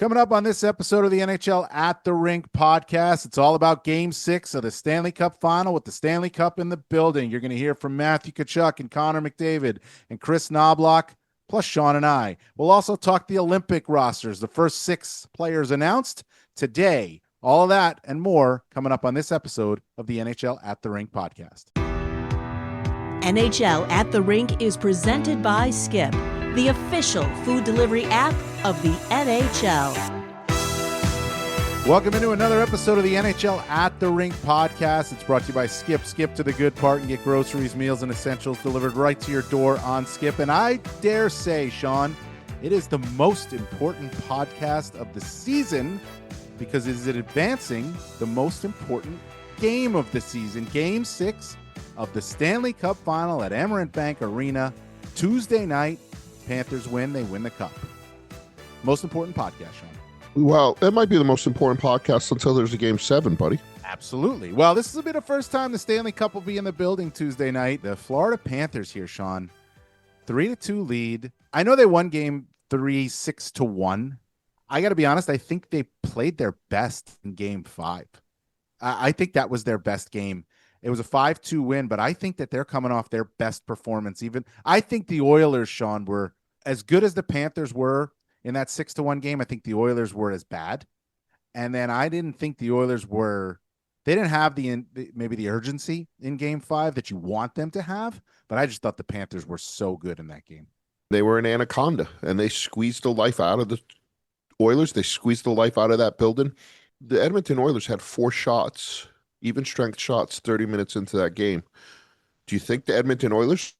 Coming up on this episode of the NHL at the Rink podcast, it's all about Game 6 of the Stanley Cup Final with the Stanley Cup in the building. You're going to hear from Matthew Tkachuk and Connor McDavid and Chris Knobloch, plus Sean and I. We'll also talk the Olympic rosters, the first 6 players announced today. All of that and more coming up on this episode of the NHL at the Rink podcast. NHL at the Rink is presented by Skip, the official food delivery app of the NHL. Welcome into another episode of the NHL at the Rink podcast. It's brought to you by Skip. Skip to the good part and get groceries, meals, and essentials delivered right to your door on Skip. And I dare say, Sean, it is the most important podcast of the season because it is advancing the most important game of the season, Game 6 of the Stanley Cup Final at Amerant Bank Arena. Tuesday night, Panthers win. They win the cup. Most important podcast, Sean. Well, it might be the most important podcast until there's a Game 7, buddy. Absolutely. Well, this will be the first time the Stanley Cup will be in the building Tuesday night. The Florida Panthers here, Sean. 3-2 lead. I know they won Game 3 6-1. I got to be honest, I think they played their best in Game 5. I think that was their best game. It was a 5-2 win, but I think that they're coming off their best performance. Even I think the Oilers, Sean, were as good as the Panthers were in that 6-1 game. I think the Oilers were as bad. And then I didn't think the Oilers they didn't have maybe the urgency in Game 5 that you want them to have, but I just thought the Panthers were so good in that game. They were an anaconda, and they squeezed the life out of the Oilers. They squeezed the life out of that building. The Edmonton Oilers had 4 shots, even strength shots, 30 minutes into that game. Do you think the Edmonton Oilers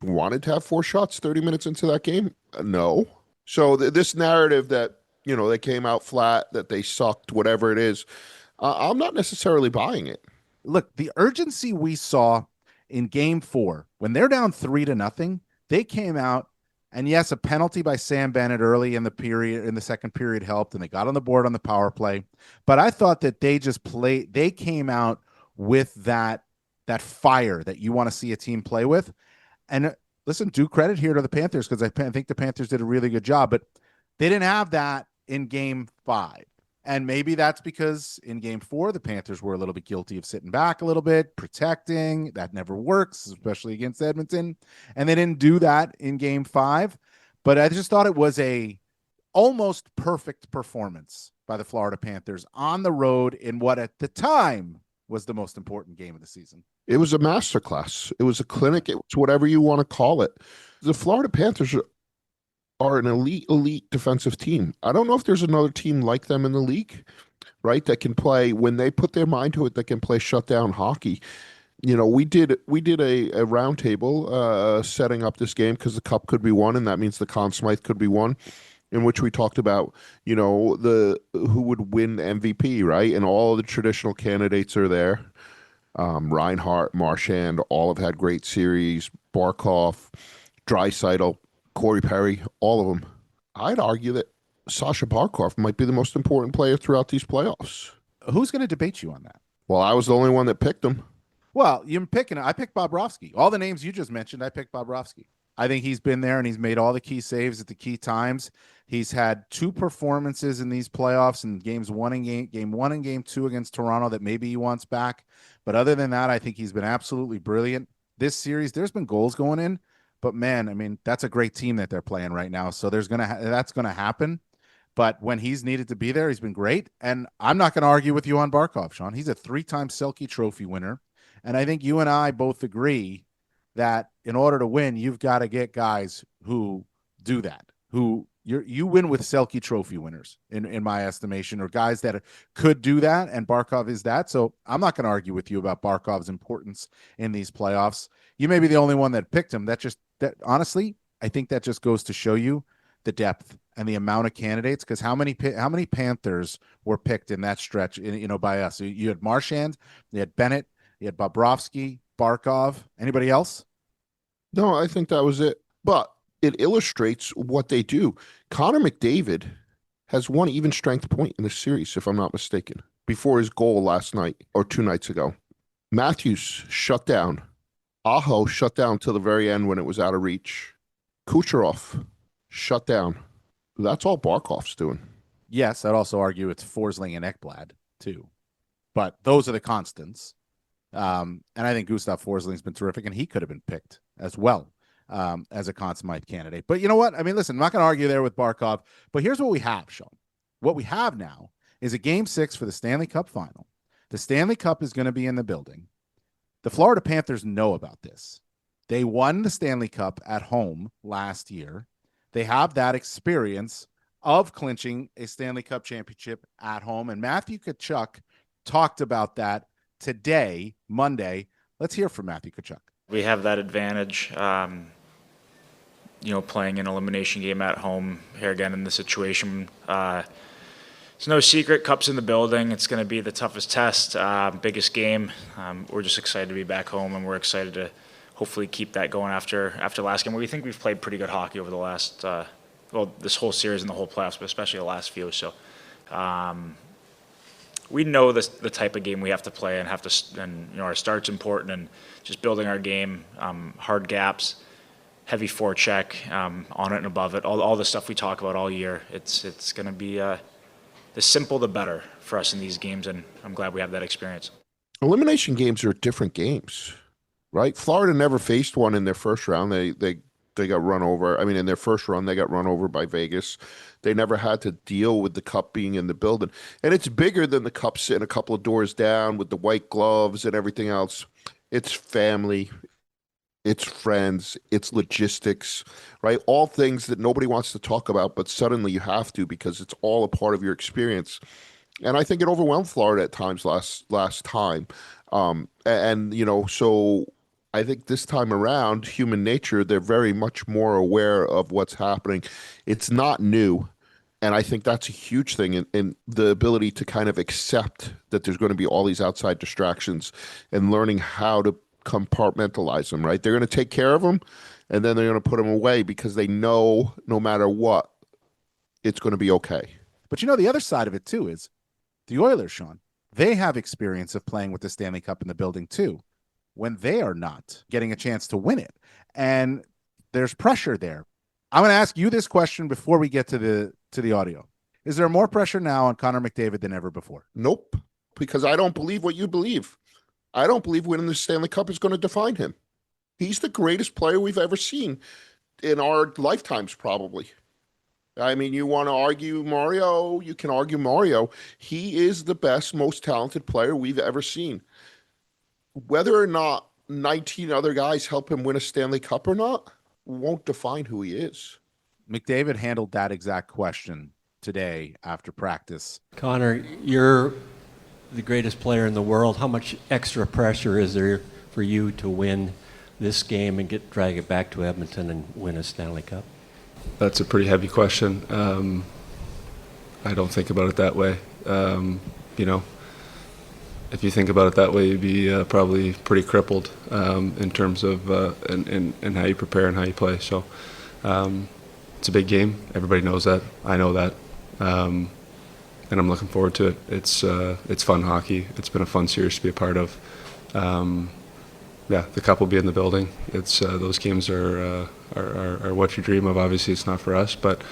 wanted to have 4 shots 30 minutes into that game? No. So this narrative that, they came out flat, that they sucked, whatever it is, I'm not necessarily buying it. Look, the urgency we saw in Game 4, when they're down 3-0, they came out, and yes, a penalty by Sam Bennett early in the second period helped, and they got on the board on the power play. But I thought that they came out with that fire that you want to see a team play with. And listen, due credit here to the Panthers, because I think the Panthers did a really good job, but they didn't have that in Game 5. And maybe that's because in Game 4, the Panthers were a little bit guilty of sitting back a little bit, protecting. That never works, especially against Edmonton. And they didn't do that in Game 5. But I just thought it was a almost perfect performance by the Florida Panthers on the road in what at the time was the most important game of the season. It was a masterclass. It was a clinic. It was whatever you want to call it. The Florida Panthers are an elite defensive team. I don't know if there's another team like them in the league, right? That can play, when they put their mind to it, that can play shutdown hockey. We did a roundtable setting up this game because the Cup could be won, and that means the Conn Smythe could be won, in which we talked about, who would win MVP, right? And all the traditional candidates are there. Reinhart, Marchand, all have had great series. Barkov, Draisaitl, Corey Perry, all of them. I'd argue that Sasha Barkov might be the most important player throughout these playoffs. Who's going to debate you on that? Well, I was the only one that picked him. Well, I picked Bobrovsky. All the names you just mentioned, I picked Bobrovsky. I think he's been there and he's made all the key saves at the key times. He's had 2 performances in these playoffs in game 1 and game 2 against Toronto that maybe he wants back. But other than that, I think he's been absolutely brilliant. This series, there's been goals going in, but man, I mean, that's a great team that they're playing right now. So that's going to happen. But when he's needed to be there, he's been great. And I'm not going to argue with you on Barkov, Sean. He's a 3-time Selke Trophy winner. And I think you and I both agree that in order to win, you've got to get guys who do that, who you win with Selke Trophy winners, in my estimation, or guys that could do that, and Barkov is that. So I'm not going to argue with you about Barkov's importance in these playoffs. You may be the only one that picked him. That honestly, I think that just goes to show you the depth and the amount of candidates, because how many Panthers were picked in that stretch, by us? You had Marchand, you had Bennett, you had Bobrovsky, Barkov. Anybody else? No, I think that was it. But it illustrates what they do. Connor McDavid has 1 even strength point in the series, if I'm not mistaken, before his goal last night or 2 nights ago. Matthews shut down. Aho shut down till the very end when it was out of reach. Kucherov shut down. That's all Barkov's doing. Yes, I'd also argue it's Forsling and Ekblad too, but those are the constants. And I think Gustav Forsling's been terrific, and he could have been picked as well as a Conn Smythe candidate. But you know what? I mean, listen, I'm not going to argue there with Barkov, but here's what we have, Sean. What we have now is a Game 6 for the Stanley Cup final. The Stanley Cup is going to be in the building. The Florida Panthers know about this. They won the Stanley Cup at home last year. They have that experience of clinching a Stanley Cup championship at home. And Matthew Tkachuk talked about that today, Monday. Let's hear from Matthew Tkachuk. We have that advantage, playing an elimination game at home here again in the situation. It's no secret, Cup's in the building. It's going to be the toughest test, biggest game. We're just excited to be back home, and we're excited to hopefully keep that going after last game. We think we've played pretty good hockey over the last, this whole series and the whole playoffs, but especially the last few. So we know the type of game we have to play and our start's important, and just building our game, hard gaps, heavy forecheck, on it and above it, all the stuff we talk about all year. It's going to be the simple the better for us in these games, and I'm glad we have that experience. Elimination games are different games, right? Florida never faced one in their first round. They got run over. I mean, in their first run, they got run over by Vegas. They never had to deal with the Cup being in the building. And it's bigger than the Cup sitting a couple of doors down with the white gloves and everything else. It's family, it's friends, it's logistics, right? All things that nobody wants to talk about, but suddenly you have to because it's all a part of your experience. And I think it overwhelmed Florida at times last time. So I think this time around, human nature, they're very much more aware of what's happening. It's not new. And I think that's a huge thing in the ability to kind of accept that there's going to be all these outside distractions and learning how to compartmentalize them, right? They're going to take care of them, and then they're going to put them away because they know no matter what, it's going to be okay. But the other side of it too is the Oilers, Sean. They have experience of playing with the Stanley Cup in the building too, when they are not getting a chance to win it. And there's pressure there. I'm going to ask you this question before we get to the audio. Is there more pressure now on Connor McDavid than ever before? Nope, because I don't believe what you believe. I don't believe winning the Stanley Cup is going to define him. He's the greatest player we've ever seen in our lifetimes, probably. I mean, you want to argue Mario, you can argue Mario. He is the best, most talented player we've ever seen. Whether or not 19 other guys help him win a Stanley Cup or not won't define who he is. McDavid handled that exact question today after practice. Connor, you're the greatest player in the world. How much extra pressure is there for you to win this game and drag it back to Edmonton and win a Stanley Cup? That's a pretty heavy question. I don't think about it that way. If you think about it that way, you'd be probably pretty crippled in terms of and how you prepare and how you play. So it's a big game. Everybody knows that. I know that. And I'm looking forward to it. It's fun hockey. It's been a fun series to be a part of. The Cup will be in the building. It's those games are what you dream of. Obviously, it's not for us, but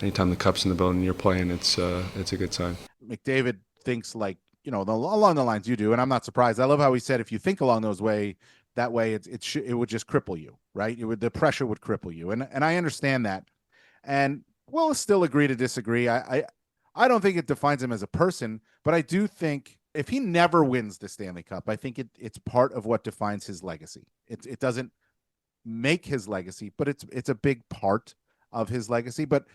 anytime the Cup's in the building, you're playing. It's a good sign. McDavid thinks along the lines you do, and I'm not surprised. I love how he said if you think along those that way, it would just cripple you, right? The pressure would cripple you, and I understand that, and we'll still agree to disagree. I don't think it defines him as a person, but I do think if he never wins the Stanley Cup, I think it's part of what defines his legacy. It doesn't make his legacy, but it's a big part of his legacy. But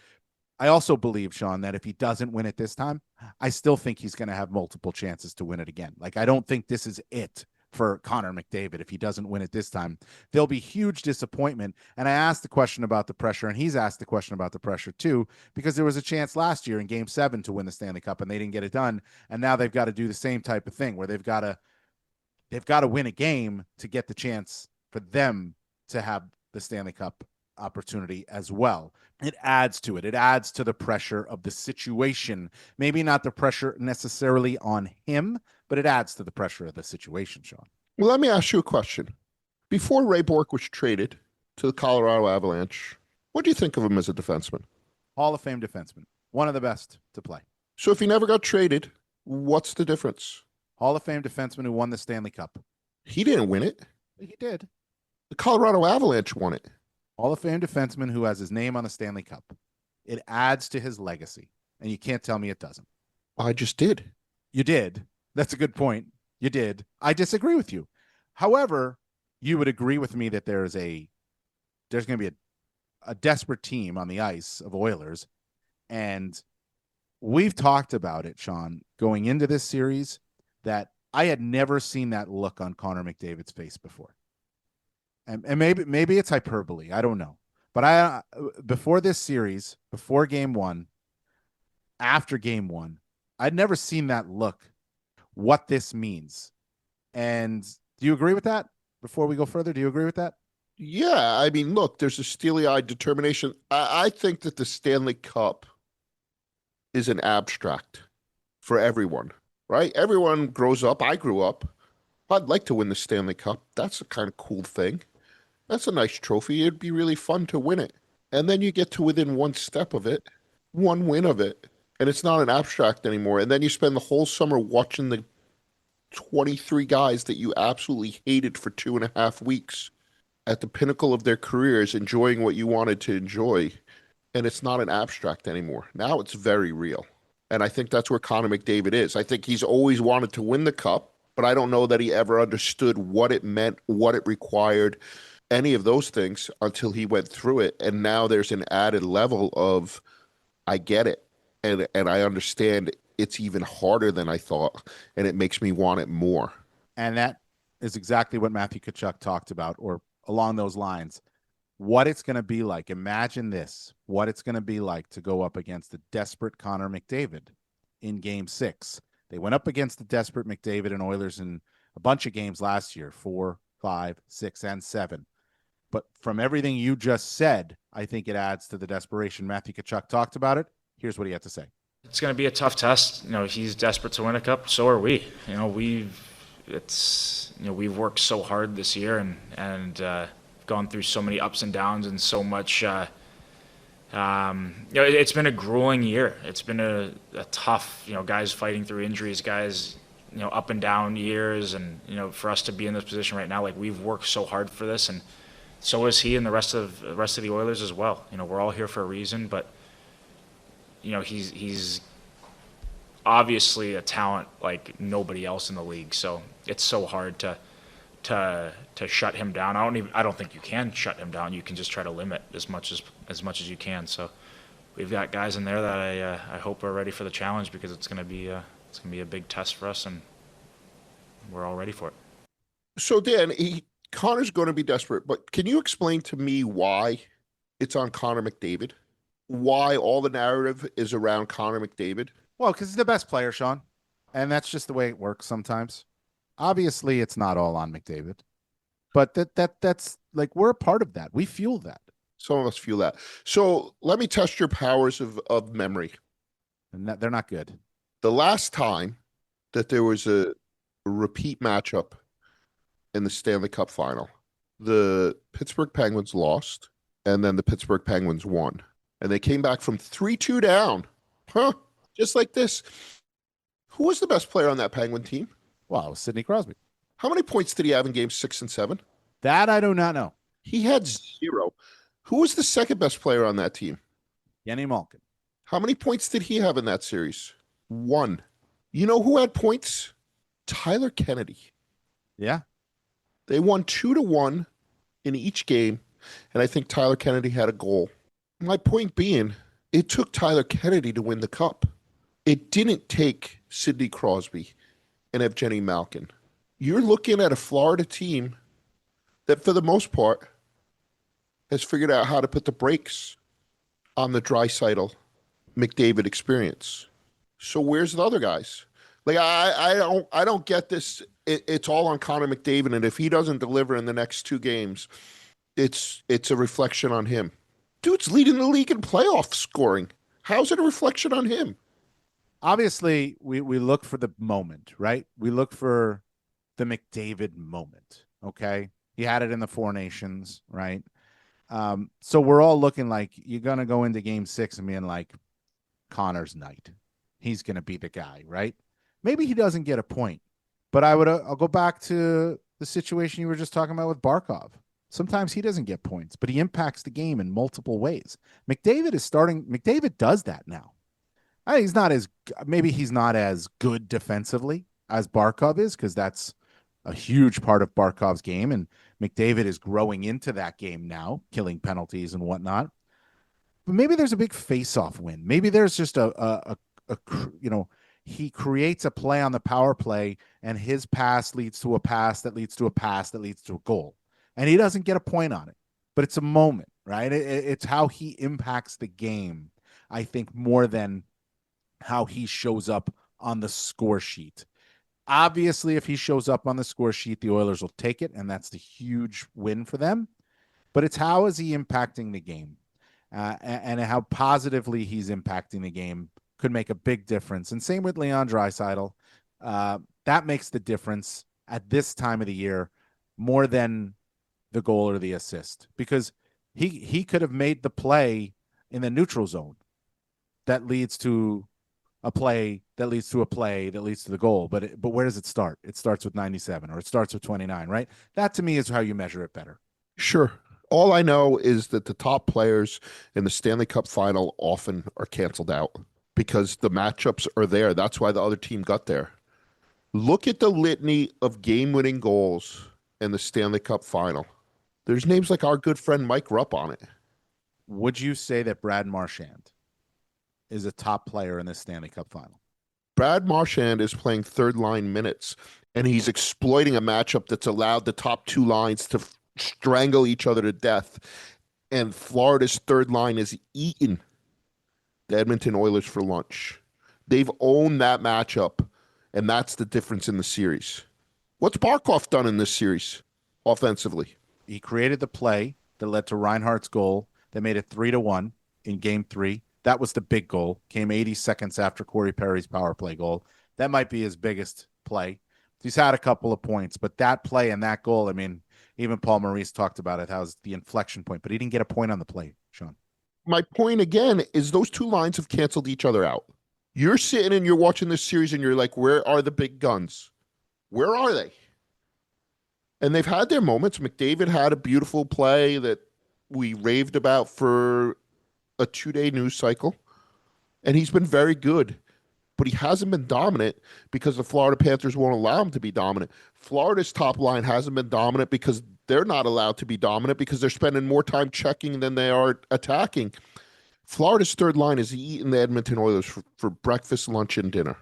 I also believe, Sean, that if he doesn't win it this time, I still think he's going to have multiple chances to win it again. I don't think this is it for Connor McDavid. If he doesn't win it this time, there'll be huge disappointment. And I asked the question about the pressure, and he's asked the question about the pressure too, because there was a chance last year in Game 7 to win the Stanley Cup, and they didn't get it done. And now they've got to do the same type of thing where they've got to win a game to get the chance for them to have the Stanley Cup opportunity as well. It adds to it. It adds to the pressure of the situation. Maybe not the pressure necessarily on him, but it adds to the pressure of the situation, Sean. Well, let me ask you a question. Before Ray Bourque was traded to the Colorado Avalanche, what do you think of him as a defenseman? Hall of Fame defenseman. One of the best to play. So if he never got traded, what's the difference? Hall of Fame defenseman who won the Stanley Cup. He didn't win it. He did. The Colorado Avalanche won it. Hall of Fame defenseman who has his name on the Stanley Cup. It adds to his legacy, and you can't tell me it doesn't. I just did. You did. That's a good point. You did. I disagree with you. However, you would agree with me that there's going to be a desperate team on the ice of Oilers, and we've talked about it, Sean, going into this series, that I had never seen that look on Connor McDavid's face before. And maybe it's hyperbole. I don't know. But before this series, before game one, after game one, I'd never seen that look, what this means. And do you agree with that? Before we go further, do you agree with that? Yeah, I mean, look, there's a steely-eyed determination. I think that the Stanley Cup is an abstract for everyone, right? Everyone grows up. I grew up. I'd like to win the Stanley Cup. That's a kind of cool thing. That's a nice trophy. It'd be really fun to win it. And then you get to within one step of it, one win of it, and it's not an abstract anymore. And then you spend the whole summer watching the 23 guys that you absolutely hated for 2.5 weeks at the pinnacle of their careers, enjoying what you wanted to enjoy. And it's not an abstract anymore. Now it's very real. And I think that's where Connor McDavid is. I think he's always wanted to win the cup, but I don't know that he ever understood what it meant, what it required, any of those things until he went through it. And now there's an added level of, I get it. And I understand it's even harder than I thought. And it makes me want it more. And that is exactly what Matthew Tkachuk talked about, or along those lines. What it's going to be like. Imagine this. What it's going to be like to go up against the desperate Connor McDavid in game 6. They went up against the desperate McDavid and Oilers in a bunch of games last year, 4, 5, 6, and 7. But from everything you just said, I think it adds to the desperation. Matthew Tkachuk talked about it. Here's what he had to say. It's going to be a tough test. He's desperate to win a cup. So are we. We've worked so hard this year and gone through so many ups and downs and so much. It's been a grueling year. It's been a tough, guys fighting through injuries, guys, up and down years. And, for us to be in this position right now, like, we've worked so hard for this, and so is he and the rest of the Oilers as well. We're all here for a reason, but, he's obviously a talent like nobody else in the league. So it's so hard to shut him down. I don't think you can shut him down. You can just try to limit as much as you can. So we've got guys in there that I hope are ready for the challenge, because it's going to be a big test for us, and we're all ready for it. So Dan, Connor's going to be desperate, but can you explain to me why it's on Connor McDavid? Why all the narrative is around Connor McDavid? Well, because he's the best player, Sean. And that's just the way it works sometimes. Obviously, it's not all on McDavid. But that's like, we're a part of that. We fuel that. Some of us feel that. So let me test your powers of memory. And they're not good. The last time that there was a repeat matchup in the Stanley Cup final, the Pittsburgh Penguins lost, and then the Pittsburgh Penguins won. And they came back from 3-2 down. Just like this. Who was the best player on that Penguin team? Well, it was Sidney Crosby. How many points did he have in games 6 and 7? That I do not know. He had 0. Who was the second best player on that team? Yenny Malkin. How many points did he have in that series? 1. You know who had points? Tyler Kennedy. Yeah. They won 2-1 in each game, and I think Tyler Kennedy had a goal. My point being, it took Tyler Kennedy to win the cup. It didn't take Sidney Crosby and Evgeny Malkin. You're looking at a Florida team that, for the most part, has figured out how to put the brakes on the Draisaitl McDavid experience. So where's the other guys? Like, I don't get this. It's all on Connor McDavid, and if he doesn't deliver in the next 2 games, it's a reflection on him. Dude's leading the league in playoff scoring. How's it a reflection on him? Obviously, we look for the moment, right? We look for the McDavid moment, okay? He had it in the 4 Nations, right? So we're all looking like, you're going to go into game 6 and being like, Connor's night. He's going to be the guy, right? Maybe he doesn't get a point, but I'll go back to the situation you were just talking about with Barkov. Sometimes he doesn't get points, but he impacts the game in multiple ways. McDavid does that now. I think he's not as good defensively as Barkov is, because that's a huge part of Barkov's game, and McDavid is growing into that game now, killing penalties and whatnot. But maybe there's a big face-off win. Maybe there's just he creates a play on the power play, and his pass leads to a pass that leads to a pass that leads to a goal, and he doesn't get a point on it. But it's a moment, right? It's how he impacts the game, I think, more than how he shows up on the score sheet. Obviously, if he shows up on the score sheet, the Oilers will take it, and that's the huge win for them. But it's how is he impacting the game, and how positively he's impacting the game could make a big difference. And same with Leon Draisaitl. That makes the difference at this time of the year more than the goal or the assist, because he could have made the play in the neutral zone that leads to a play that leads to a play that leads to the goal. But where does it start? It starts with 97, or it starts with 29, right? That to me is how you measure it better. Sure. All I know is that the top players in the Stanley Cup final often are canceled out because the matchups are there. That's why the other team got there. Look at the litany of game-winning goals in the Stanley Cup final. There's names like our good friend Mike Rupp on it. Would you say that Brad Marchand is a top player in this Stanley Cup final? Brad Marchand is playing third-line minutes, and he's exploiting a matchup that's allowed the top two lines to strangle each other to death. And Florida's third line has eaten the Edmonton Oilers for lunch. They've owned that matchup, and that's the difference in the series. What's Barkov done in this series offensively? He created the play that led to Reinhardt's goal that made it 3-1 in Game 3. That was the big goal. Came 80 seconds after Corey Perry's power play goal. That might be his biggest play. He's had a couple of points, but that play and that goal, I mean, even Paul Maurice talked about it, how it was the inflection point, but he didn't get a point on the play, Sean. My point again is those two lines have canceled each other out. You're sitting and you're watching this series and you're like, where are the big guns? Where are they? And they've had their moments. McDavid had a beautiful play that we raved about for a 2-day news cycle, and he's been very good, but he hasn't been dominant because the Florida Panthers won't allow him to be dominant. Florida's top line hasn't been dominant because they're not allowed to be dominant because they're spending more time checking than they are attacking. Florida's third line is eating the Edmonton Oilers for breakfast, lunch, and dinner,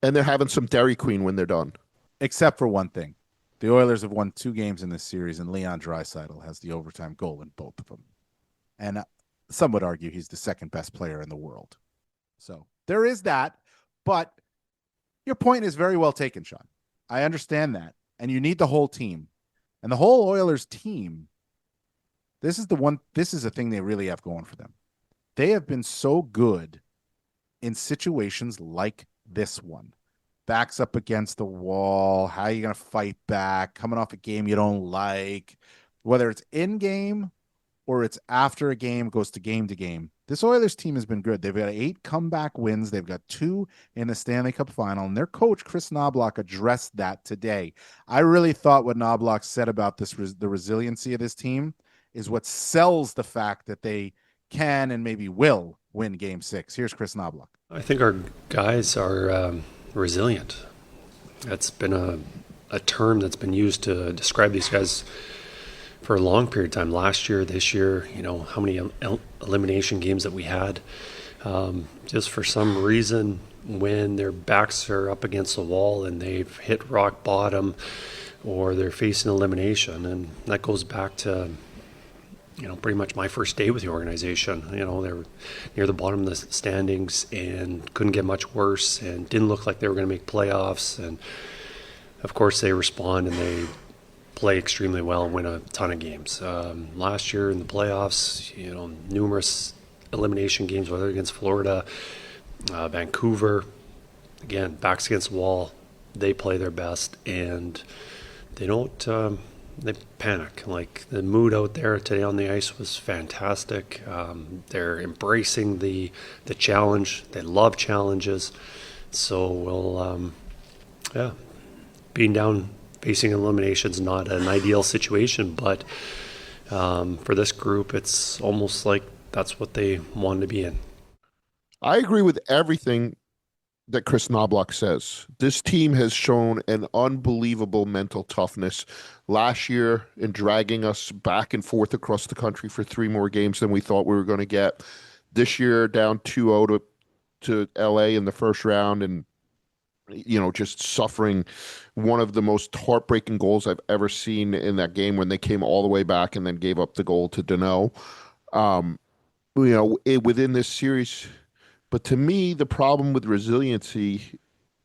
and they're having some Dairy Queen when they're done. Except for one thing. The Oilers have won 2 games in this series, and Leon Draisaitl has the overtime goal in both of them. And some would argue he's the second best player in the world. So there is that, but your point is very well taken, Sean. I understand that. And you need the whole team. And the whole Oilers team, this is the thing they really have going for them. They have been so good in situations like this one. Backs up against the wall. How are you going to fight back? Coming off a game you don't like. Whether it's in game or it's after a game, goes to game. This Oilers team has been good. They've got 8 comeback wins. They've got 2 in the Stanley Cup final. And their coach, Chris Knobloch, addressed that today. I really thought what Knobloch said about the resiliency of this team is what sells the fact that they can and maybe will win Game 6. Here's Chris Knobloch. I think our guys are resilient. That's been a term that's been used to describe these guys for a long period of time. Last year, this year, how many elimination games that we had. Just for some reason, when their backs are up against the wall and they've hit rock bottom or they're facing elimination, and that goes back to pretty much my first day with the organization. They were near the bottom of the standings and couldn't get much worse and didn't look like they were going to make playoffs. And of course they respond and they play extremely well and win a ton of games. Last year in the playoffs, numerous elimination games, whether against Florida, Vancouver, again, backs against the wall, they play their best and they don't they panic. Like the mood out there today on the ice was fantastic. They're embracing the challenge. They love challenges. So we'll, being down, facing elimination is not an ideal situation, but for this group, it's almost like that's what they wanted to be in. I agree with everything that Chris Knobloch says. This team has shown an unbelievable mental toughness last year in dragging us back and forth across the country for 3 more games than we thought we were going to get. This year, down 2-0 to LA in the first round, and just suffering one of the most heartbreaking goals I've ever seen in that game when they came all the way back and then gave up the goal to Danault. Within this series. But to me, the problem with resiliency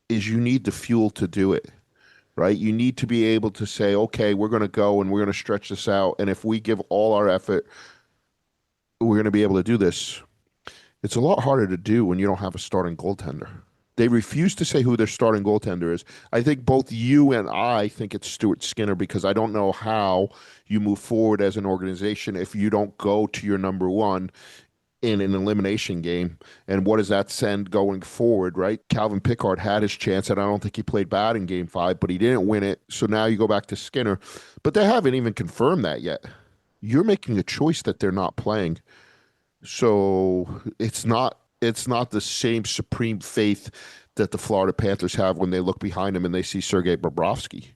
is you need the fuel to do it, right? You need to be able to say, okay, we're going to go and we're going to stretch this out. And if we give all our effort, we're going to be able to do this. It's a lot harder to do when you don't have a starting goaltender. They refuse to say who their starting goaltender is. I think both you and I think it's Stuart Skinner, because I don't know how you move forward as an organization if you don't go to your number one in an elimination game. And what does that send going forward, right? Calvin Pickard had his chance, and I don't think he played bad in game 5, but he didn't win it. So now you go back to Skinner. But they haven't even confirmed that yet. You're making a choice that they're not playing. So it's not the same supreme faith that the Florida Panthers have when they look behind them and they see Sergei Bobrovsky.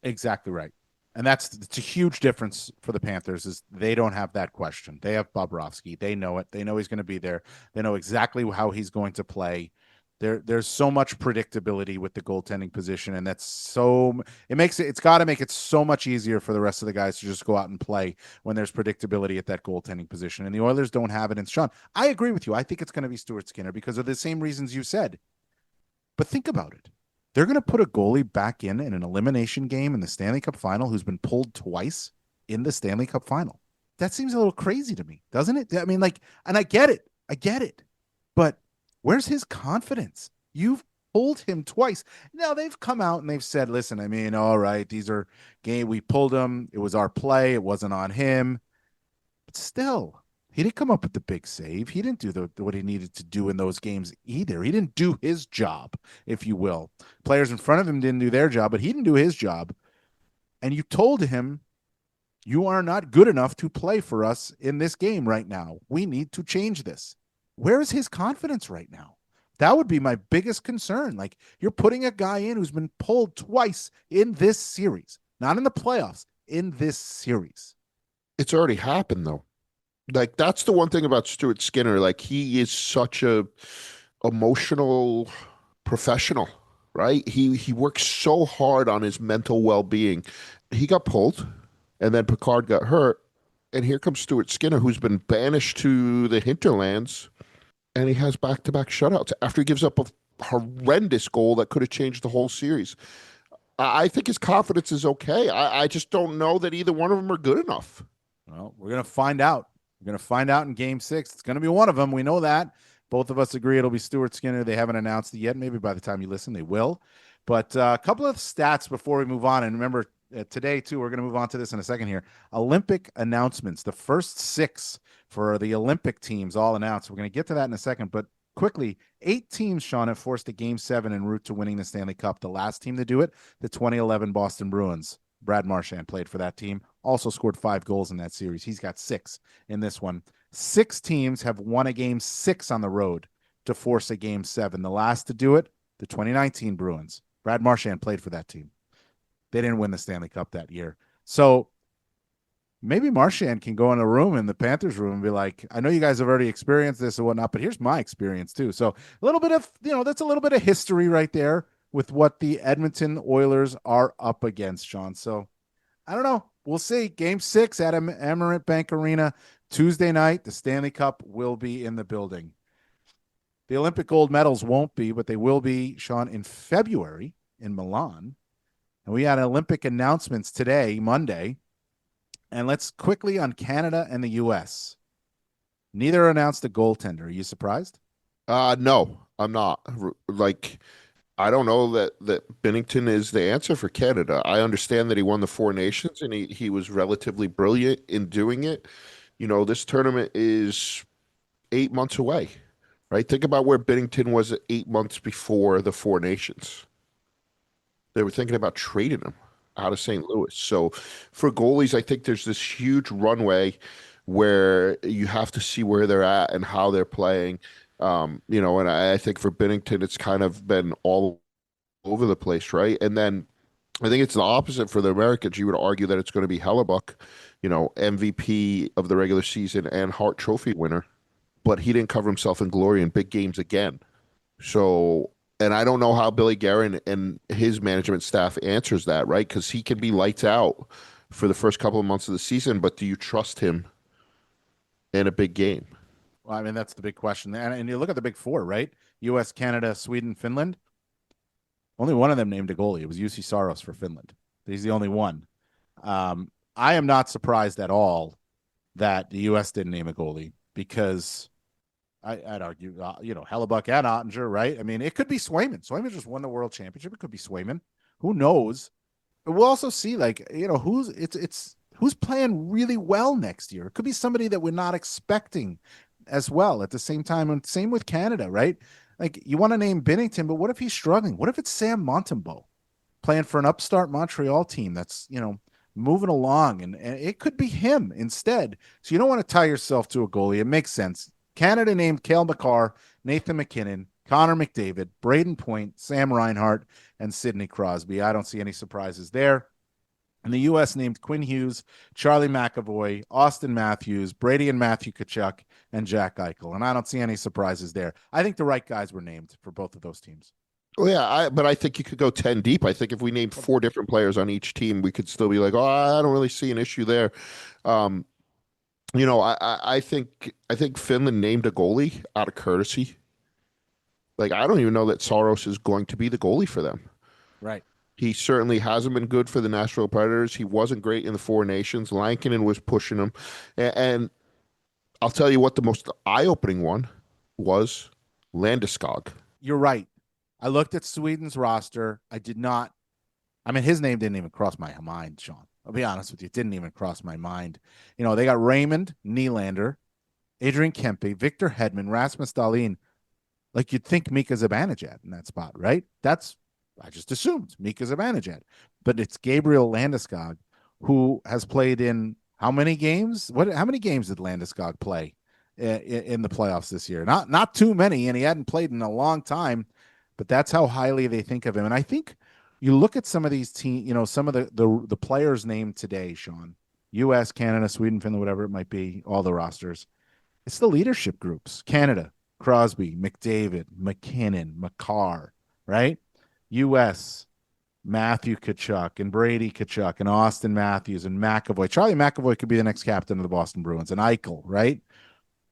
Exactly right. And it's a huge difference for the Panthers is they don't have that question. They have Bobrovsky. They know it. They know he's going to be there. They know exactly how he's going to play. There's so much predictability with the goaltending position, and it's got to make it so much easier for the rest of the guys to just go out and play when there's predictability at that goaltending position. And the Oilers don't have it. And Sean, I agree with you. I think it's going to be Stuart Skinner because of the same reasons you said. But think about it. They're going to put a goalie back in an elimination game in the Stanley Cup final who's been pulled twice in the Stanley Cup final. That seems a little crazy to me, doesn't it? I mean, and I get it. But where's his confidence? You've pulled him twice. Now they've come out and they've said, listen, I mean, all right, these are game. We pulled him. It was our play. It wasn't on him. But still, he didn't come up with the big save. He didn't do what he needed to do in those games either. He didn't do his job, if you will. Players in front of him didn't do their job, but he didn't do his job. And you told him, you are not good enough to play for us in this game right now. We need to change this. Where is his confidence right now? That would be my biggest concern. Like, you're putting a guy in who's been pulled twice in this series, not in the playoffs, in this series. It's already happened, though. Like, that's the one thing about Stuart Skinner. Like, he is such a emotional professional, right? He works so hard on his mental well-being. He got pulled, and then Picard got hurt, and here comes Stuart Skinner, who's been banished to the hinterlands, and he has back-to-back shutouts after he gives up a horrendous goal that could have changed the whole series. I think his confidence is okay. I just don't know that either one of them are good enough. Well, we're going to find out. We're going to find out in game 6. It's going to be one of them. We know that. Both of us agree it'll be Stuart Skinner. They haven't announced it yet. Maybe by the time you listen, they will. But a couple of stats before we move on. And remember, today, too, we're going to move on to this in a second here. Olympic announcements. The first 6 for the Olympic teams all announced. We're going to get to that in a second. But quickly, 8 teams, Sean, have forced a Game 7 en route to winning the Stanley Cup. The last team to do it, the 2011 Boston Bruins. Brad Marchand played for that team. Also scored 5 goals in that series. He's got 6 in this one. 6 teams have won a Game 6 on the road to force a Game 7. The last to do it, the 2019 Bruins. Brad Marchand played for that team. They didn't win the Stanley Cup that year. So maybe Marchand can go in a room in the Panthers room and be like, I know you guys have already experienced this and whatnot, but here's my experience too. So a little bit of, that's a little bit of history right there with what the Edmonton Oilers are up against, Sean. So I don't know. We'll see. Game 6 at Emirates Bank Arena Tuesday night. The Stanley Cup will be in the building. The Olympic gold medals won't be, but they will be, Sean, in February in Milan. And we had Olympic announcements today, Monday. And let's quickly on Canada and the U.S. Neither announced a goaltender. Are you surprised? No, I'm not. Like, I don't know that Bennington is the answer for Canada. I understand that he won the Four Nations and he was relatively brilliant in doing it. You know, this tournament is 8 months away, right? Think about where Bennington was 8 months before the Four Nations. They were thinking about trading him out of St. Louis. So for goalies, I think there's this huge runway where you have to see where they're at and how they're playing. You know, and I think for Bennington, it's kind of been all over the place, right? And then I think it's the opposite for the Americans. You would argue that it's going to be Hellebuck, you know, MVP of the regular season and Hart Trophy winner, but he didn't cover himself in glory in big games again. So, and I don't know how Billy Guerin and his management staff answers that, right? Because he can be lights out for the first couple of months of the season, but do you trust him in a big game? Well, I mean, that's the big question. And you look at the big four, right? U.S., Canada, Sweden, Finland. Only one of them named a goalie. It was UC Saros for Finland. He's the only one. I am not surprised at all that the U.S. didn't name a goalie because I'd argue, Hellebuck and Ottinger, right? I mean, it could be Swayman. Swayman just won the World Championship. It could be Swayman. Who knows? But we'll also see, who's playing really well next year. It could be somebody that we're not expecting as well at the same time. And same with Canada, right? Like, you want to name Binnington, but what if he's struggling? What if it's Sam Montembeault playing for an upstart Montreal team that's, moving along, and it could be him instead. So you don't want to tie yourself to a goalie. It makes sense. Canada named Cale Makar, Nathan MacKinnon, Connor McDavid, Braden Point, Sam Reinhart, and Sidney Crosby. I don't see any surprises there. And the U.S. named Quinn Hughes, Charlie McAvoy, Austin Matthews, Brady and Matthew Tkachuk, and Jack Eichel. And I don't see any surprises there. I think the right guys were named for both of those teams. Well, yeah, but I think you could go 10 deep. I think if we named 4 different players on each team, we could still be like, oh, I don't really see an issue there. I think Finland named a goalie out of courtesy. Like, I don't even know that Saros is going to be the goalie for them. Right. He certainly hasn't been good for the Nashville Predators. He wasn't great in the Four Nations. Lankinen was pushing him. And I'll tell you what the most eye-opening one was: Landeskog. You're right. I looked at Sweden's roster. His name didn't even cross my mind, Sean. I'll be honest with you. It didn't even cross my mind. They got Raymond Nylander, Adrian Kempe, Victor Hedman, Rasmus Dahlin. Like, you'd think Mika Zibanejad in that spot, right? I just assumed Mika Zibanejad. But it's Gabriel Landeskog, who has played in how many games? How many games did Landeskog play in the playoffs this year? Not too many, and he hadn't played in a long time. But that's how highly they think of him. And I think you look at some of these teams, some of the players named today, Sean, U.S., Canada, Sweden, Finland, whatever it might be, all the rosters. It's the leadership groups. Canada, Crosby, McDavid, McKinnon, Makar, right? U.S., Matthew Tkachuk and Brady Tkachuk and Austin Matthews and McAvoy. Charlie McAvoy could be the next captain of the Boston Bruins, and Eichel, right?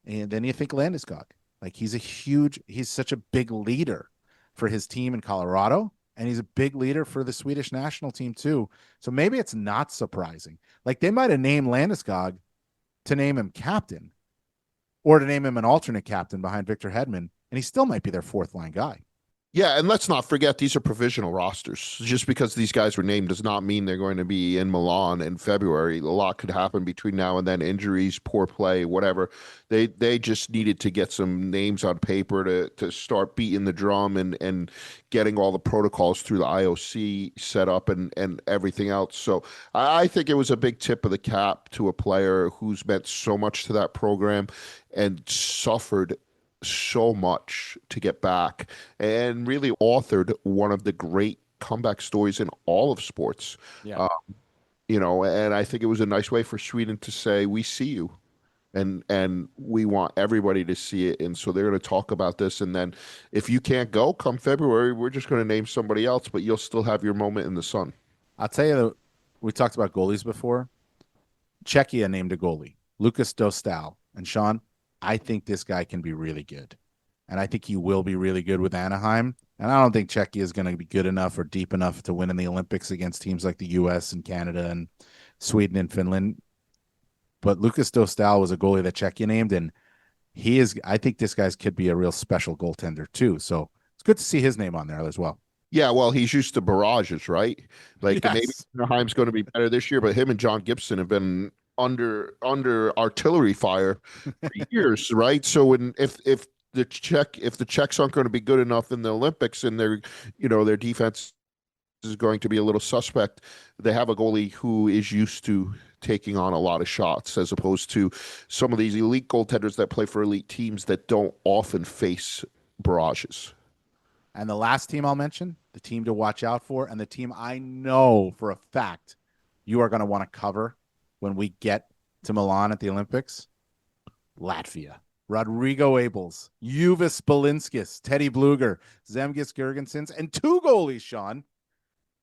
And then you think Landeskog. Like, he's such a big leader for his team in Colorado, and he's a big leader for the Swedish national team too. So maybe it's not surprising. Like, they might have named Landeskog to name him captain or to name him an alternate captain behind Victor Hedman, and he still might be their fourth line guy. Yeah, and let's not forget these are provisional rosters. Just because these guys were named does not mean they're going to be in Milan in February. A lot could happen between now and then: injuries, poor play, whatever. They just needed to get some names on paper to start beating the drum and getting all the protocols through the IOC set up and everything else. So I think it was a big tip of the cap to a player who's meant so much to that program and suffered so much to get back, and really authored one of the great comeback stories in all of sports. Yeah. And I think it was a nice way for Sweden to say, we see you, and we want everybody to see it. And so they're going to talk about this. And then if you can't go come February, we're just going to name somebody else, but you'll still have your moment in the sun. I'll tell you, we talked about goalies before. Czechia named a goalie, Lucas Dostal. And Sean, I think this guy can be really good. And I think he will be really good with Anaheim. And I don't think Czechia is going to be good enough or deep enough to win in the Olympics against teams like the U.S. and Canada and Sweden and Finland. But Lucas Dostal was a goalie that Czechia named, and I think this guy could be a real special goaltender too. So it's good to see his name on there as well. Yeah, well, he's used to barrages, right? Like maybe Yes. Anaheim's going to be better this year, but him and John Gibson have been under artillery fire for years, right? So if the Czechs aren't going to be good enough in the Olympics and their defense is going to be a little suspect, they have a goalie who is used to taking on a lot of shots, as opposed to some of these elite goaltenders that play for elite teams that don't often face barrages. And the last team I'll mention, the team to watch out for, and the team I know for a fact you are going to want to cover when we get to Milan at the Olympics, Latvia. Rodrigo Abels, Juvis Belinskis, Teddy Bluger, Zemgus Girgensons, and 2 goalies, Sean.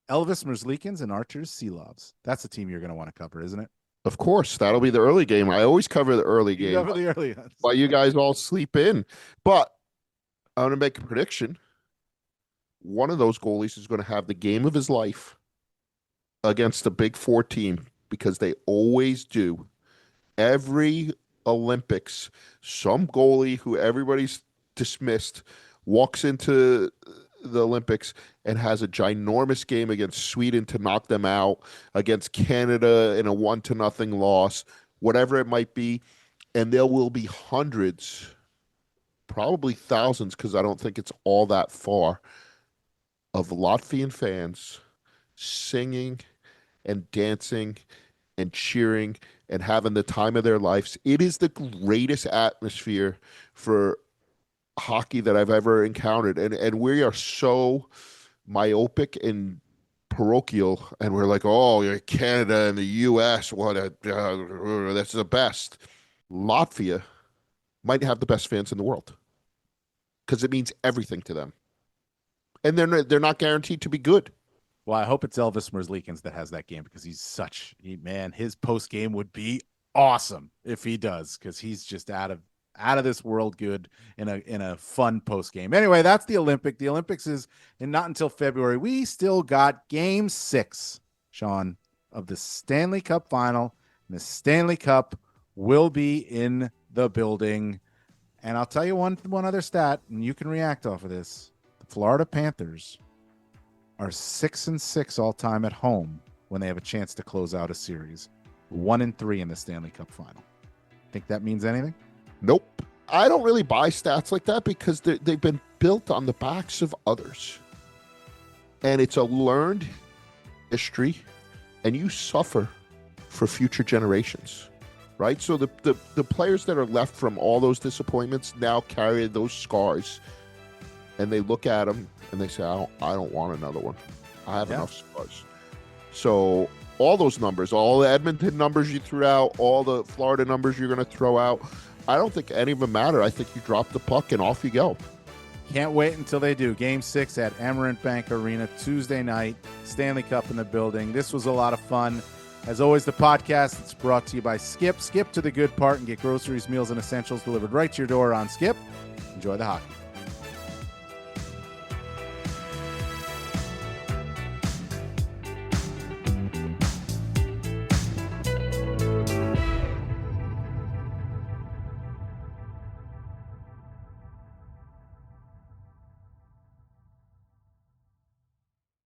Elvis Merzlikins and Arturs Silovs. That's the team you're going to want to cover, isn't it? Of course, that'll be the early game. I always cover the early You game cover the early ones. while you guys all sleep in. But I'm going to make a prediction. One of those goalies is going to have the game of his life against a Big Four team, because they always do. Every Olympics, some goalie who everybody's dismissed walks into the Olympics and has a ginormous game against Sweden to knock them out, against Canada in a 1-0 loss, whatever it might be. And there will be hundreds, probably thousands, because I don't think it's all that far, of Latvian fans singing and dancing and cheering and having the time of their lives. It is the greatest atmosphere for hockey that I've ever encountered. And we are so myopic and parochial, and we're like, oh, Canada and the US, that's the best. Latvia might have the best fans in the world, because it means everything to them. And they're not guaranteed to be good. Well, I hope it's Elvis Merzlikins that has that game, because his post game would be awesome if he does, because he's just out of this world good in a fun post game. Anyway, that's the Olympic. The Olympics is not until February. We still got Game 6, Sean, of the Stanley Cup final. And the Stanley Cup will be in the building. And I'll tell you one other stat, and you can react off of this. The Florida Panthers are 6-6 all time at home when they have a chance to close out a series. 1-3 in the Stanley Cup final. Think that means anything? Nope. I don't really buy stats like that, because they've been built on the backs of others. And it's a learned history, and you suffer for future generations, right? So the players that are left from all those disappointments now carry those scars, and they look at them and they say, I don't want another one. I have enough scars. So all those numbers, all the Edmonton numbers you threw out, all the Florida numbers you're going to throw out, I don't think any of them matter. I think you drop the puck and off you go. Can't wait until they do. Game 6 at Amerant Bank Arena, Tuesday night. Stanley Cup in the building. This was a lot of fun. As always, the podcast is brought to you by Skip. Skip to the good part and get groceries, meals, and essentials delivered right to your door on Skip. Enjoy the hockey.